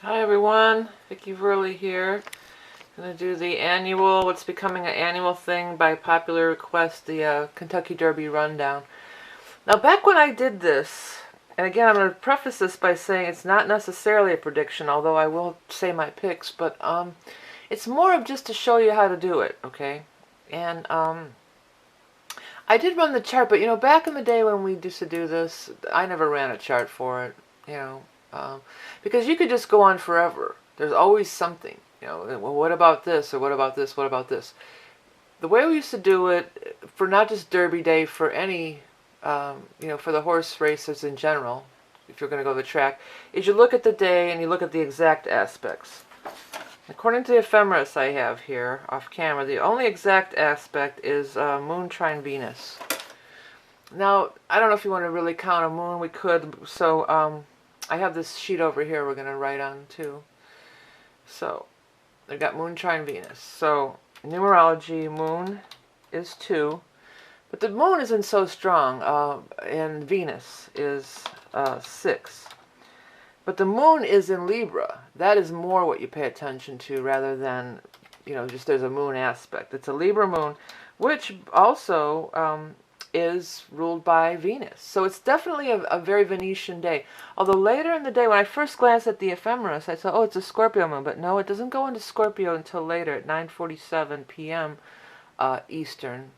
Hi everyone, Vicki Verley here. I'm going to do the annual, what's becoming an annual thing by popular request, the Kentucky Derby rundown. Now back when I did this, and again I'm going to preface this by saying it's not necessarily a prediction, although I will say my picks, but it's more of just to show you how to do it, okay? And I did run the chart, but back in the day when we used to do this, I never ran a chart for it, because you could just go on forever. There's always something, well, what about this, or what about this, what about this? The way we used to do it, for not just Derby Day, for any, for the horse races in general, if you're going to go to the track, is you look at the day and you look at the exact aspects. According to the ephemeris I have here off camera, the only exact aspect is Moon trine Venus. Now, I don't know if you want to really count a moon. We could. So I have this sheet over here we're going to write on too. So I've got Moon trine Venus. So numerology, Moon is 2. But the Moon isn't so strong. And Venus is 6. But the Moon is in Libra. That is more what you pay attention to rather than, just there's a moon aspect. It's a Libra moon, which also is ruled by Venus. So it's definitely a very Venetian day. Although later in the day, when I first glanced at the ephemeris, I thought, oh, it's a Scorpio moon. But no, it doesn't go into Scorpio until later at 9:47 p.m. Eastern.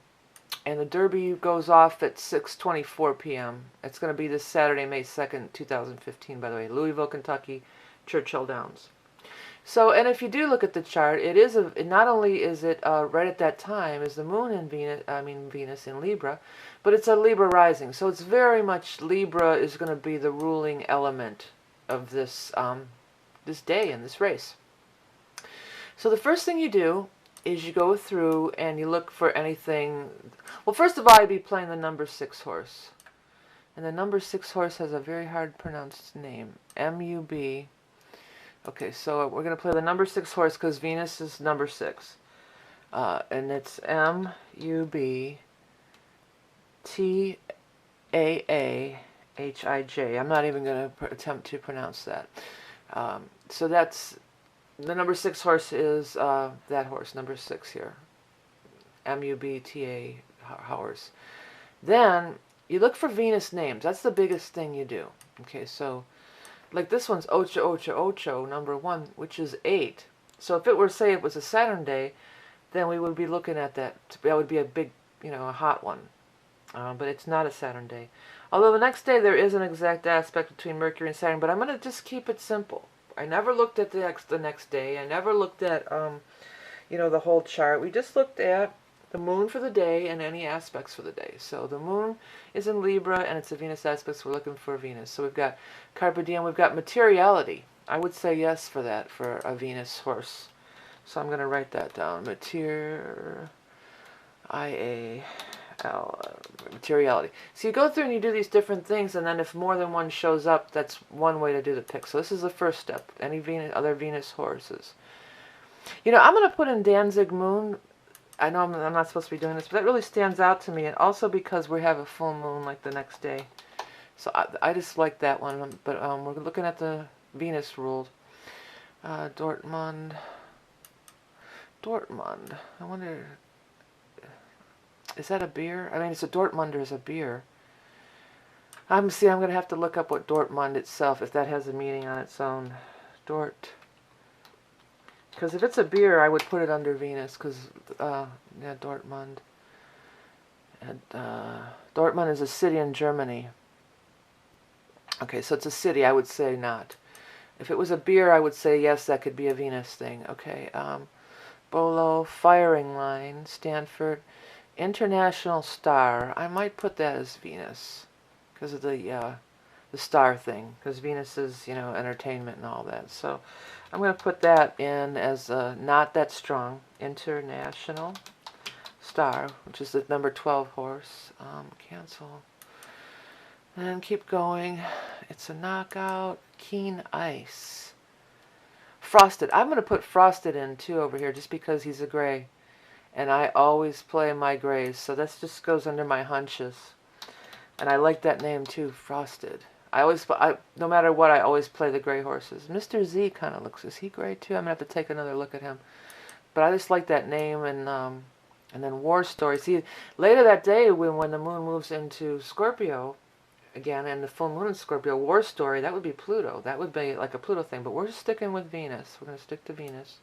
And the Derby goes off at 6:24 p.m. It's going to be this Saturday, May 2nd, 2015, by the way. Louisville, Kentucky, Churchill Downs. So, and if you do look at the chart, it is not only is it right at that time is the Moon in Venus in Libra, but it's a Libra rising. So it's very much Libra is going to be the ruling element of this this day in this race. So the first thing you do is you go through and you look for anything. Well, first of all, I'd be playing the number 6 horse. And the number 6 horse has a very hard pronounced name. M-U-B. Okay, so we're going to play the number 6 horse because Venus is number 6. And it's M-U-B-T-A-A-H-I-J. I'm not even going to attempt to pronounce that. So that's... The number 6 horse is that horse, number 6 here. M-U-B-T-A horse. Then you look for Venus names. That's the biggest thing you do. Okay, so like this one's Ocho Ocho Ocho, number 1, which is 8. So if it were, say, it was a Saturn day, then we would be looking at that. That would be a big, a hot one. But it's not a Saturn day. Although the next day there is an exact aspect between Mercury and Saturn, but I'm going to just keep it simple. I never looked at the next day. I never looked at, the whole chart. We just looked at the moon for the day and any aspects for the day. So the moon is in Libra and it's a Venus aspect, so we're looking for Venus. So we've got Carpe Diem, we've got materiality. I would say yes for that, for a Venus horse. So I'm going to write that down. Materiality. So you go through and you do these different things, and then if more than one shows up, that's one way to do the pick. So this is the first step. Any other Venus horses. I'm going to put in Danzig Moon. I know I'm not supposed to be doing this, but that really stands out to me, and also because we have a full moon like the next day. So I just like that one, but we're looking at the Venus rules. Dortmund. I wonder... Is that a beer? I mean, it's a Dortmunder is a beer. I'm going to have to look up what Dortmund itself, if that has a meaning on its own. Because if it's a beer, I would put it under Venus, because, yeah, Dortmund. And, Dortmund is a city in Germany. Okay, so it's a city, I would say not. If it was a beer, I would say yes, that could be a Venus thing. Okay, Bolo, firing line, Stanford. International Star. I might put that as Venus because of the star thing. Because Venus is, entertainment and all that. So I'm going to put that in as not that strong. International Star, which is the number 12 horse. Cancel. And keep going. It's a knockout. Keen Ice. Frosted. I'm going to put Frosted in too over here just because he's a gray. And I always play my grays, so that just goes under my hunches. And I like that name too, Frosted. No matter what, I always play the gray horses. Mr. Z kind of looks, is he gray too? I'm gonna have to take another look at him. But I just like that name, and then War Story. See, later that day when the moon moves into Scorpio again, and the full moon in Scorpio, War Story, that would be Pluto. That would be like a Pluto thing, but we're sticking with Venus. We're gonna stick to Venus.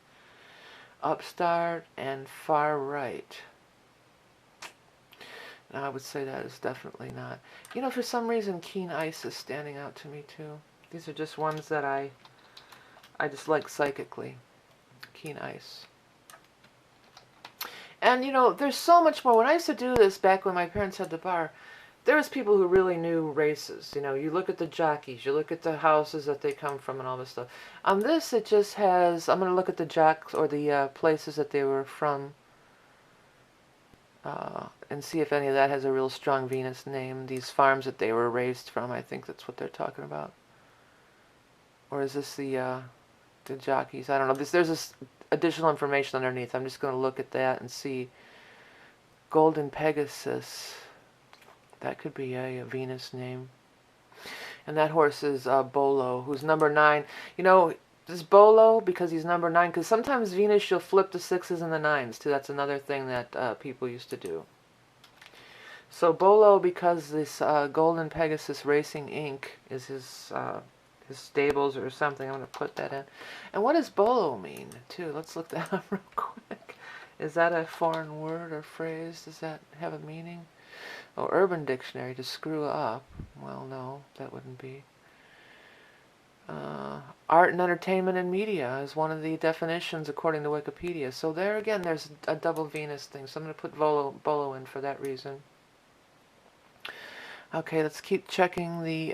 Upstart and far right. I would say that is definitely not. You know, for some reason, Keen Ice is standing out to me too. These are just ones that I just like psychically. Keen Ice. And you know, there's so much more. When I used to do this back when my parents had the bar, there was people who really knew races. You know, you look at the jockeys, you look at the houses that they come from and all this stuff. On this, it just has, I'm going to look at the jocks or the places that they were from. And see if any of that has a real strong Venus name. These farms that they were raised from, I think that's what they're talking about. Or is this the jockeys? I don't know. There's this additional information underneath. I'm just going to look at that and see. Golden Pegasus. That could be a Venus name. And that horse is Bolo, who's number 9. You know, this Bolo, because he's number 9, because sometimes Venus, you'll flip the 6s and the 9s, too. That's another thing that people used to do. So Bolo, because this Golden Pegasus Racing Inc. is his stables or something, I'm going to put that in. And what does Bolo mean, too? Let's look that up real quick. Is that a foreign word or phrase? Does that have a meaning? Oh, Urban Dictionary, to screw up. Well, no, that wouldn't be. Art and entertainment and media is one of the definitions according to Wikipedia. So there again, there's a double Venus thing. So I'm going to put Bolo in for that reason. Okay, let's keep checking the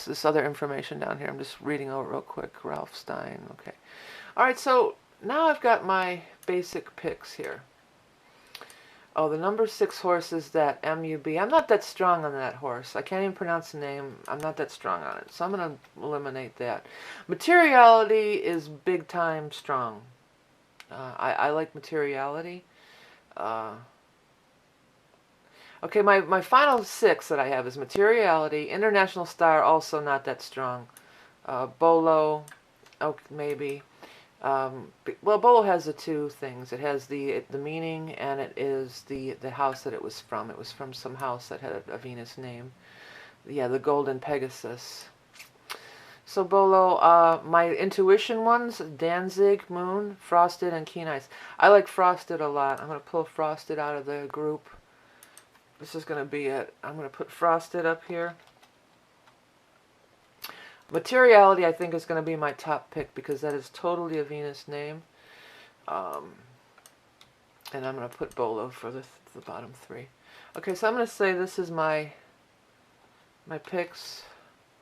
this other information down here. I'm just reading over real quick. Ralph Stein. Okay. All right, so now I've got my basic picks here. Oh, the number 6 horse is that MUB. I'm not that strong on that horse. I can't even pronounce the name. I'm not that strong on it. So I'm going to eliminate that. Materiality is big time strong. I like materiality. Okay, my final 6 that I have is materiality, international star, also not that strong. Bolo, oh, maybe. Well, Bolo has the 2 things. It has the meaning, and it is the house that it was from. It was from some house that had a Venus name. Yeah, the Golden Pegasus. So Bolo, my intuition ones, Danzig, Moon, Frosted, and Keen Ice. I like Frosted a lot. I'm going to pull Frosted out of the group. This is going to be it. I'm going to put Frosted up here. Materiality, I think, is going to be my top pick because that is totally a Venus name. And I'm going to put Bolo for the bottom 3. Okay, so I'm going to say this is my picks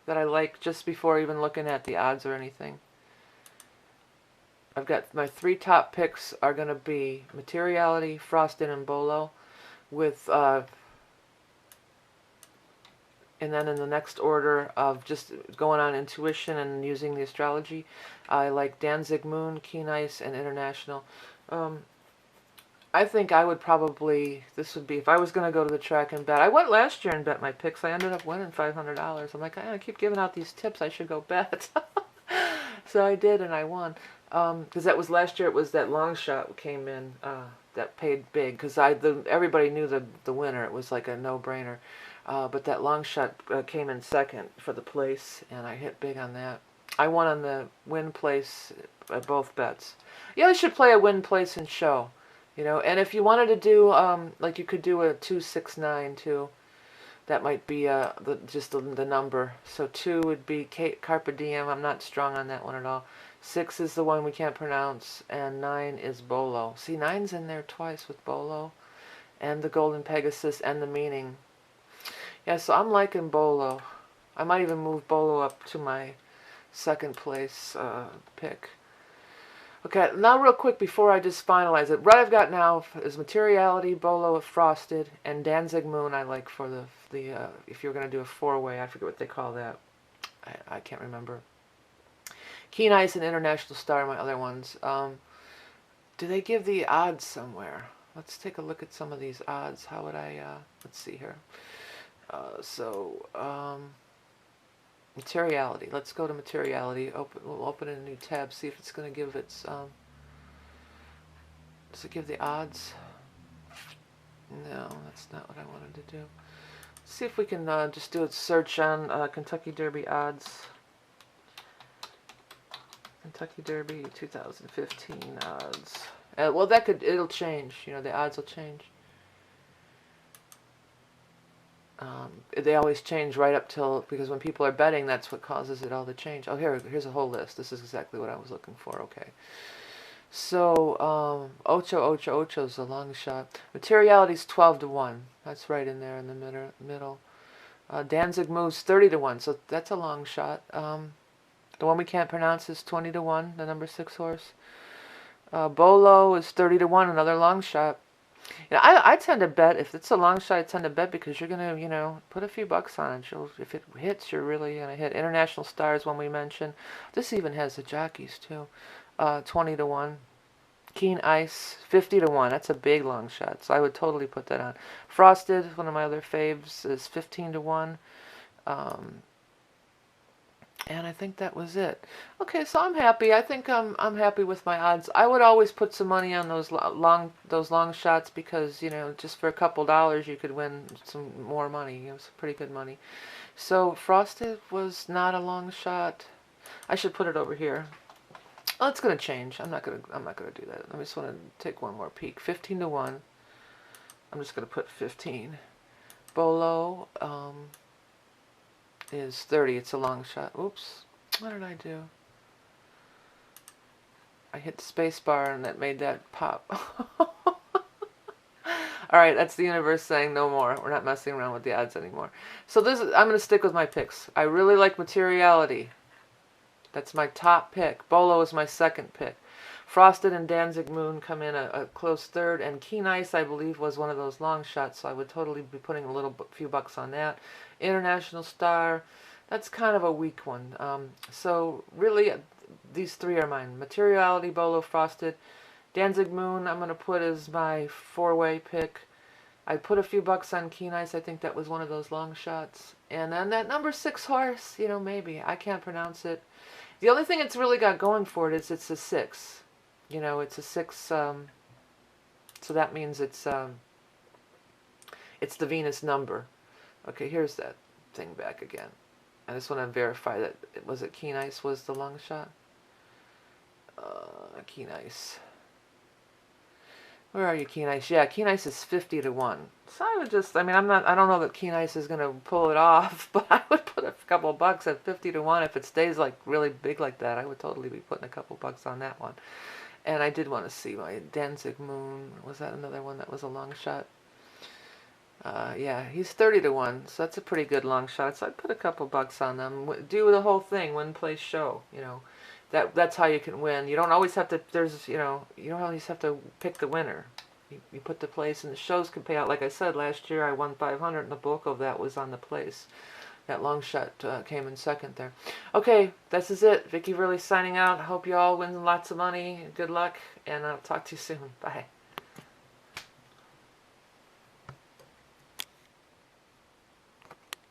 that I like just before even looking at the odds or anything. I've got my 3 top picks are going to be Materiality, Frosted, and Bolo, with and then in the next order of just going on intuition and using the astrology, I like Danzig, Moon, Keen Ice, and International. I think I would probably, this would be, if I was going to go to the track and bet, I went last year and bet my picks. I ended up winning $500. I'm like, I keep giving out these tips. I should go bet. So I did, and I won. Because that was last year. It was that long shot came in that paid big. Because everybody knew the winner. It was like a no-brainer. But that long shot came in second for the place, and I hit big on that. I won on the win place at both bets. Yeah, I should play a win place and show. You know, and if you wanted to do, like you could do a 269 too. That might be just the number. So 2 would be Carpe Diem. I'm not strong on that one at all. 6 is the one we can't pronounce, and 9 is Bolo. See, 9's in there twice with Bolo, and the Golden Pegasus, and the meaning. Yeah, so I'm liking Bolo. I might even move Bolo up to my second place pick. Okay, now real quick before I just finalize it, what I've got now is Materiality, Bolo, Frosted, and Danzig Moon I like for the if you're going to do a 4-way, I forget what they call that. I can't remember. Keen Ice and International Star are my other ones. Do they give the odds somewhere? let's take a look at some of these odds. How would I, let's see here. Materiality. Let's go to materiality. We'll open in a new tab, see if it's going to give its, does it give the odds? No, that's not what I wanted to do. See if we can just do a search on Kentucky Derby odds. Kentucky Derby 2015 odds. Well, it'll change. You know, the odds will change. They always change right up till, because when people are betting, that's what causes it all to change. Oh, here's a whole list. This is exactly what I was looking for. Okay. So, Ocho is a long shot. Materiality's 12-1. That's right in there in the middle. Danzig moves 30-1, so that's a long shot. The one we can't pronounce is 20-1, the number 6 horse. Bolo is 30-1, another long shot. You know, I tend to bet, if it's a long shot, I tend to bet because you're going to, you know, put a few bucks on it. If it hits, you're really going to hit. International Stars, one we mentioned. This even has the jockeys, too. 20-1. Keen Ice, 50-1. That's a big long shot, so I would totally put that on. Frosted, one of my other faves, is 15-1. And I think that was it. Okay, so I'm happy. I think I'm happy with my odds. I would always put some money on those long shots because, you know, just for a couple dollars you could win some more money. It was pretty good money. So Frosted was not a long shot. I should put it over here. Oh, it's gonna change. I'm not gonna do that. I just want to take one more peek. 15-1. I'm just gonna put 15. Bolo is 30. It's a long shot. Oops. What did I do? I hit the space bar and that made that pop. Alright, that's the universe saying no more. We're not messing around with the odds anymore. So I'm going to stick with my picks. I really like Materiality. That's my top pick. Bolo is my second pick. Frosted and Danzig Moon come in a close third. And Keen Ice, I believe, was one of those long shots. So I would totally be putting a few bucks on that. International Star, that's kind of a weak one. So really, these three are mine. Materiality, Bolo, Frosted. Danzig Moon, I'm going to put as my four-way pick. I put a few bucks on Keen Ice. I think that was one of those long shots. And then that number 6 horse, you know, maybe. I can't pronounce it. The only thing it's really got going for it is it's a 6. You know, it's a 6. So that means it's the Venus number. Okay, here's that thing back again. I just want to verify that Keen Ice was the long shot. Keen Ice. Where are you, Keen Ice? Yeah, Keen Ice is 50-1. So I would just, I mean, I don't know that Keen Ice is going to pull it off, but I would put a couple bucks at 50-1. If it stays like really big like that, I would totally be putting a couple bucks on that one. And I did want to see my Danzig Moon. Was that another one that was a long shot? Yeah, he's 30-1, so that's a pretty good long shot. So I'd put a couple bucks on them. Do the whole thing, win, place, show, you know. That's how you can win. You don't always have to, you don't always have to pick the winner. You put the place, and the shows can pay out. Like I said, last year I won 500, and the bulk of that was on the place. That long shot came in second there. Okay, this is it. Vicky really signing out. I hope you all win lots of money. Good luck, and I'll talk to you soon. Bye.